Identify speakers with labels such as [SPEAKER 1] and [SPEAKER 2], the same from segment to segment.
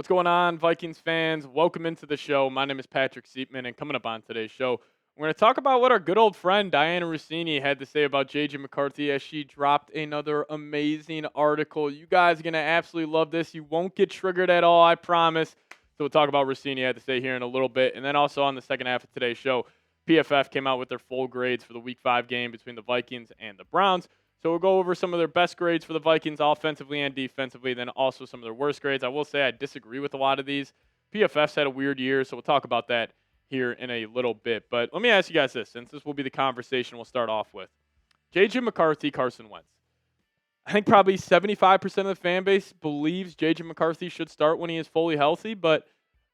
[SPEAKER 1] What's going on, Vikings fans? Welcome into the show. My name is Patrick Seatman, and coming up on today's show, we're going to talk about what our good old friend Dianna Russini had to say about J.J. McCarthy as she dropped another amazing article. You guys are going to absolutely love this. You won't get triggered at all, I promise. So we'll talk about Russini had to say here in a little bit. And then also on the second half of today's show, PFF came out with their full grades for the Week 5 game between the Vikings and the Browns. So we'll go over some of their best grades for the Vikings offensively and defensively, then also some of their worst grades. I will say I disagree with a lot of these. PFF's had a weird year, so we'll talk about that here in a little bit. But let me ask you guys this, since this will be the conversation we'll start off with. J.J. McCarthy, Carson Wentz. I think probably 75% of the fan base believes J.J. McCarthy should start when he is fully healthy, but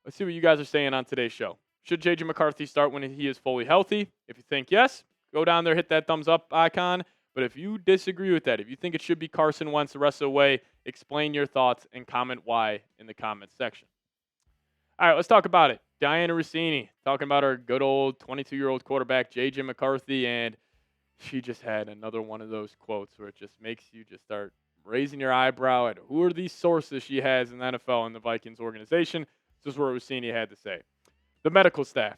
[SPEAKER 1] let's see what you guys are saying on today's show. Should J.J. McCarthy start when he is fully healthy? If you think yes, go down there, hit that thumbs up icon. But if you disagree with that, if you think it should be Carson Wentz the rest of the way, explain your thoughts and comment why in the comments section. All right, let's talk about it. Dianna Russini talking about our good old 22-year-old quarterback, J.J. McCarthy, and she just had another one of those quotes where it just makes you just start raising your eyebrow at who are these sources she has in the NFL and the Vikings organization. This is what Russini had to say. The medical staff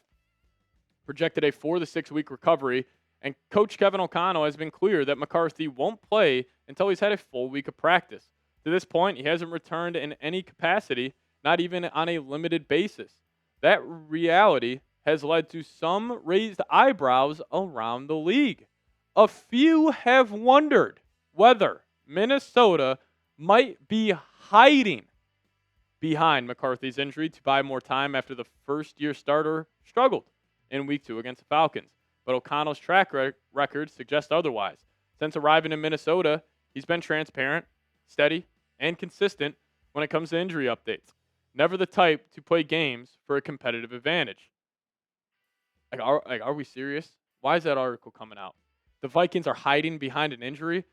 [SPEAKER 1] projected a 4 to 6 week recovery, and Coach Kevin O'Connell has been clear that McCarthy won't play until he's had a full week of practice. To this point, he hasn't returned in any capacity, not even on a limited basis. That reality has led to some raised eyebrows around the league. A few have wondered whether Minnesota might be hiding behind McCarthy's injury to buy more time after the first-year starter struggled in Week 2 against the Falcons. But O'Connell's track record suggests otherwise. Since arriving in Minnesota, he's been transparent, steady, and consistent when it comes to injury updates. Never the type to play games for a competitive advantage. Are we serious? Why is that article coming out? The Vikings are hiding behind an injury?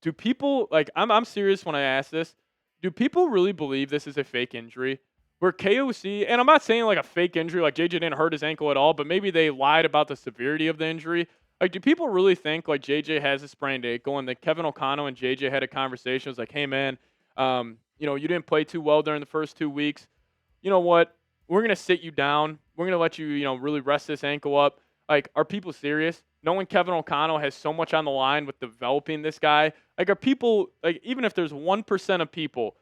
[SPEAKER 1] Do people, I'm serious when I ask this. Do people really believe this is a fake injury? Where KOC, and I'm not saying like a fake injury, like JJ didn't hurt his ankle at all, but maybe they lied about the severity of the injury. Do people really think like JJ has a sprained ankle and that Kevin O'Connell and JJ had a conversation? It was like, hey man, you didn't play too well during the first 2 weeks. You know what? We're gonna sit you down. We're gonna let you, really rest this ankle up. Are people serious? Knowing Kevin O'Connell has so much on the line with developing this guy, are people even if there's 1% of people.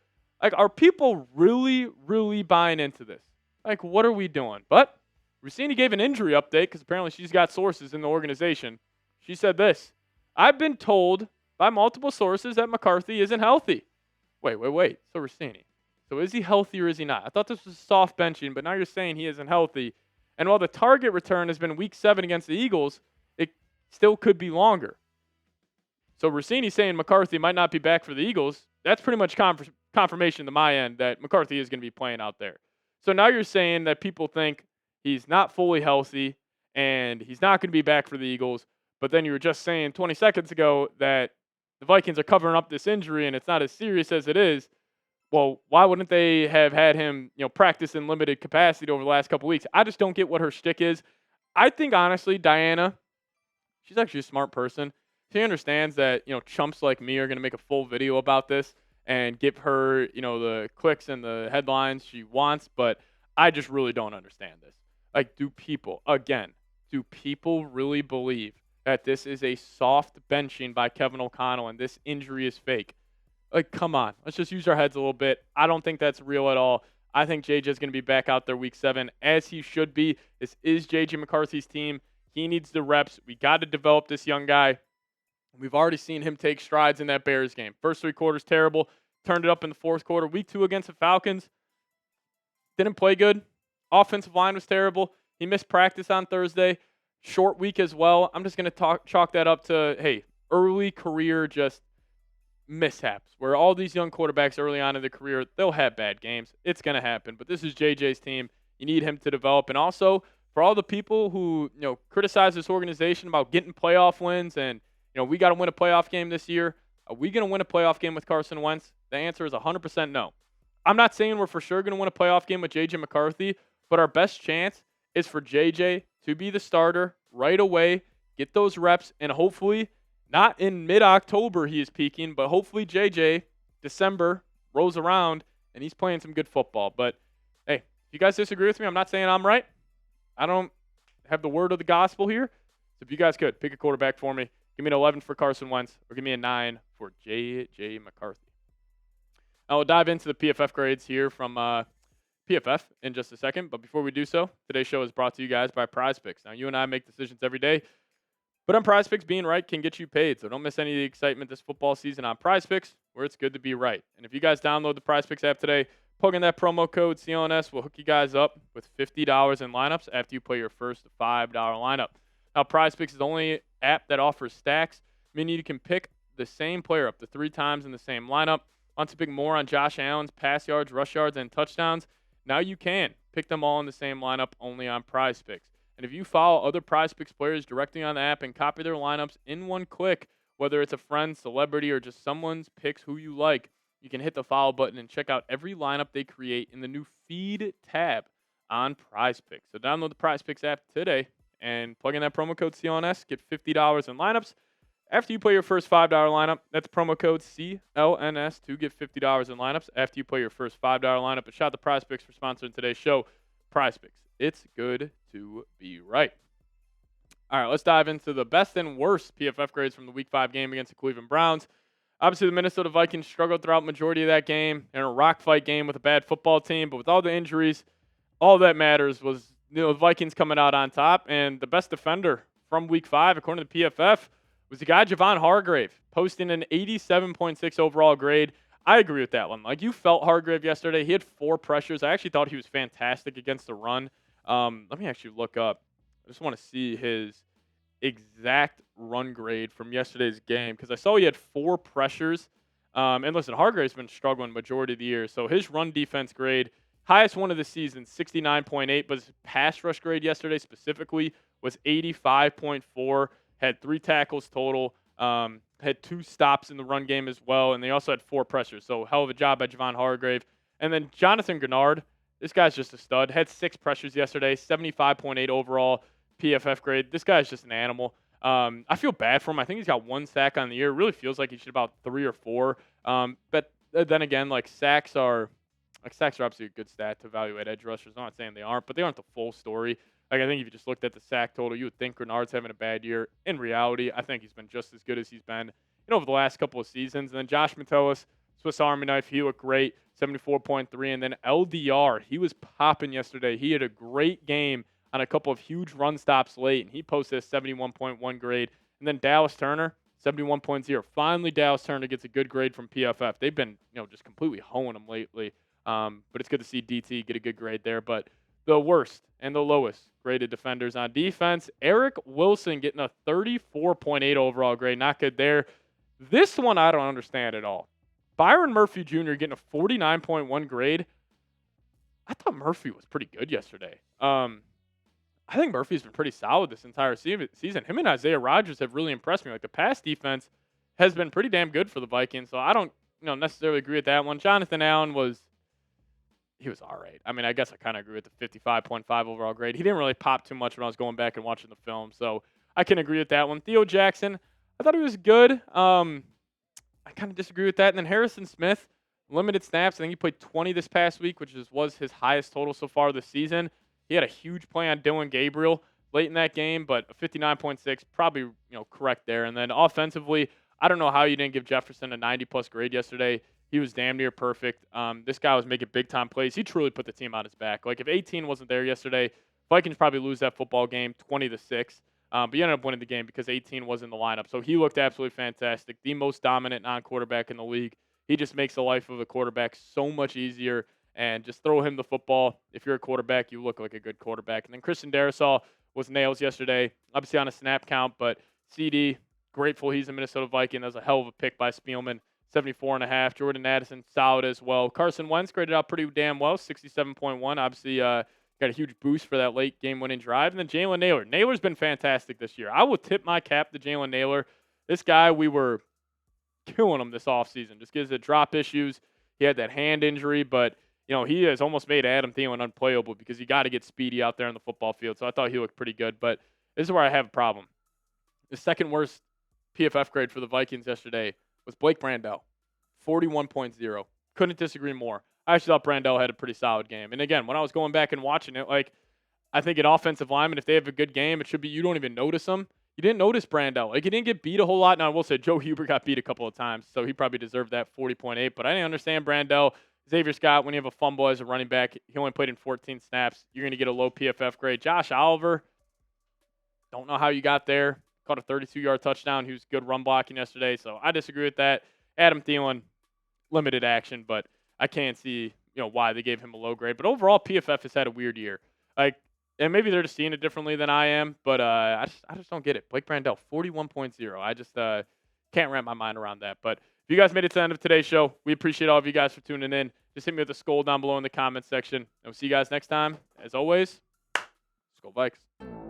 [SPEAKER 1] Are people really, really buying into this? What are we doing? But Russini gave an injury update because apparently she's got sources in the organization. She said this: I've been told by multiple sources that McCarthy isn't healthy. Wait. So Russini. So is he healthy or is he not? I thought this was soft benching, but now you're saying he isn't healthy. And while the target return has been Week 7 against the Eagles, it still could be longer. So Russini saying McCarthy might not be back for the Eagles, that's pretty much confirmation to my end that McCarthy is going to be playing out there. So now you're saying that people think he's not fully healthy and he's not going to be back for the Eagles, but then you were just saying 20 seconds ago that the Vikings are covering up this injury and it's not as serious as it is. Well, why wouldn't they have had him, practice in limited capacity over the last couple weeks? I just don't get what her shtick is. I think, honestly, Dianna, she's actually a smart person. She understands that, chumps like me are going to make a full video about this and give her, the clicks and the headlines she wants, but I just really don't understand this. Do people really believe that this is a soft benching by Kevin O'Connell and this injury is fake? Come on. Let's just use our heads a little bit. I don't think that's real at all. I think JJ is going to be back out there Week 7, as he should be. This is JJ McCarthy's team. He needs the reps. We got to develop this young guy. We've already seen him take strides in that Bears game. First 3 quarters, terrible. Turned it up in the fourth quarter. Week 2 against the Falcons, didn't play good. Offensive line was terrible. He missed practice on Thursday. Short week as well. I'm just going to chalk that up to, hey, early career just mishaps. Where all these young quarterbacks early on in their career, they'll have bad games. It's going to happen. But this is JJ's team. You need him to develop. And also, for all the people who criticize this organization about getting playoff wins and we got to win a playoff game this year. Are we going to win a playoff game with Carson Wentz? The answer is 100% no. I'm not saying we're for sure going to win a playoff game with J.J. McCarthy, but our best chance is for J.J. to be the starter right away, get those reps, and hopefully, not in mid-October he is peaking, but hopefully J.J. December rolls around and he's playing some good football. But, hey, if you guys disagree with me, I'm not saying I'm right. I don't have the word of the gospel here. So if you guys could, pick a quarterback for me. Give me an 11 for Carson Wentz, or give me a 9 for J.J. McCarthy. Now we'll dive into the PFF grades here from PFF in just a second. But before we do so, today's show is brought to you guys by PrizePicks. Now, you and I make decisions every day, but on PrizePicks, being right can get you paid. So don't miss any of the excitement this football season on PrizePicks, where it's good to be right. And if you guys download the PrizePicks app today, plug in that promo code CLNS, will hook you guys up with $50 in lineups after you play your first $5 lineup. Now, PrizePicks is the only app that offers stacks, meaning you can pick the same player up to 3 times in the same lineup. Want to pick more on Josh Allen's pass yards, rush yards, and touchdowns? Now you can. Pick them all in the same lineup only on PrizePicks. And if you follow other PrizePicks players directly on the app and copy their lineups in one click, whether it's a friend, celebrity, or just someone's picks who you like, you can hit the follow button and check out every lineup they create in the new Feed tab on PrizePicks. So download the PrizePicks app today and plug in that promo code CLNS. Get $50 in lineups. After you play your first $5 lineup, that's promo code CLNS to get $50 in lineups. After you play your first $5 lineup, and shout out to PrizePicks for sponsoring today's show. PrizePicks, it's good to be right. All right, let's dive into the best and worst PFF grades from the Week 5 game against the Cleveland Browns. Obviously, the Minnesota Vikings struggled throughout the majority of that game. In a rock fight game with a bad football team, but with all the injuries, all that matters was the Vikings coming out on top. And the best defender from Week 5, according to the PFF, was the guy Javon Hargrave, posting an 87.6 overall grade. I agree with that one. Like, you felt Hargrave yesterday. He had 4 pressures. I actually thought he was fantastic against the run. Let me actually look up. I just want to see his exact run grade from yesterday's game because I saw he had 4 pressures. And listen, Hargrave's been struggling majority of the year. So his run defense grade, highest one of the season, 69.8, but his pass rush grade yesterday specifically was 85.4. Had 3 tackles total, had 2 stops in the run game as well, and they also had 4 pressures. So hell of a job by Javon Hargrave. And then Jonathan Greenard, this guy's just a stud. Had 6 pressures yesterday, 75.8 overall PFF grade. This guy's just an animal. I feel bad for him. I think he's got 1 sack on the year. It really feels like he should about 3 or 4. But then again, sacks are obviously a good stat to evaluate edge rushers. I'm not saying they aren't, but they aren't the full story. I think if you just looked at the sack total, you would think Greenard's having a bad year. In reality, I think he's been just as good as he's been over the last couple of seasons. And then Josh Metellus, Swiss Army knife, he looked great, 74.3. And then LDR, he was popping yesterday. He had a great game on a couple of huge run stops late, and he posted a 71.1 grade. And then Dallas Turner, 71.0. Finally, Dallas Turner gets a good grade from PFF. They've been just completely hoeing him lately. But it's good to see DT get a good grade there. But the worst and the lowest graded defenders on defense, Eric Wilson getting a 34.8 overall grade. Not good there. This one I don't understand at all. Byron Murphy Jr. getting a 49.1 grade. I thought Murphy was pretty good yesterday. I think Murphy's been pretty solid this entire season. Him and Isaiah Rodgers have really impressed me. The pass defense has been pretty damn good for the Vikings, so I don't necessarily agree with that one. Jonathan Allen was all right. I mean, I guess I kind of agree with the 55.5 overall grade. He didn't really pop too much when I was going back and watching the film, so I can agree with that one. Theo Jackson, I thought he was good. I kind of disagree with that. And then Harrison Smith, limited snaps. I think he played 20 this past week, which was his highest total so far this season. He had a huge play on Dylan Gabriel late in that game, but a 59.6, probably correct there. And then offensively, I don't know how you didn't give Jefferson a 90-plus grade yesterday. He was damn near perfect. This guy was making big-time plays. He truly put the team on his back. If 18 wasn't there yesterday, Vikings probably lose that football game 20-6. But you ended up winning the game because 18 was in the lineup. So he looked absolutely fantastic. The most dominant non-quarterback in the league. He just makes the life of a quarterback so much easier. And just throw him the football. If you're a quarterback, you look like a good quarterback. And then Christian Darrisaw was nails yesterday. Obviously on a snap count, but CD, grateful he's a Minnesota Viking. That was a hell of a pick by Spielman. 74.5. Jordan Addison, solid as well. Carson Wentz graded out pretty damn well, 67.1. Obviously, got a huge boost for that late game-winning drive. And then Jalen Nailor. Nailor's been fantastic this year. I will tip my cap to Jalen Nailor. This guy, we were killing him this offseason. Just gives it drop issues. He had that hand injury, but he has almost made Adam Thielen unplayable because you got to get speedy out there on the football field. So I thought he looked pretty good. But this is where I have a problem. The second worst PFF grade for the Vikings yesterday was Blake Brandel, 41.0. Couldn't disagree more. I actually thought Brandel had a pretty solid game. And again, when I was going back and watching it, like, I think an offensive lineman, if they have a good game, it should be you don't even notice them. You didn't notice Brandel. Like, he didn't get beat a whole lot. Now, I will say Joe Huber got beat a couple of times, so he probably deserved that 40.8. But I didn't understand Brandel. Xavier Scott, when you have a fumble as a running back, he only played in 14 snaps. You're going to get a low PFF grade. Josh Oliver, don't know how you got there. Caught a 32-yard touchdown. He was good run blocking yesterday, so I disagree with that. Adam Thielen, limited action, but I can't see why they gave him a low grade. But overall, PFF has had a weird year. Like, and maybe they're just seeing it differently than I am, but I just don't get it. Blake Brandel, 41.0. I just can't wrap my mind around that. But if you guys made it to the end of today's show, we appreciate all of you guys for tuning in. Just hit me with a skull down below in the comments section. And we'll see you guys next time. As always, Skol Vikes.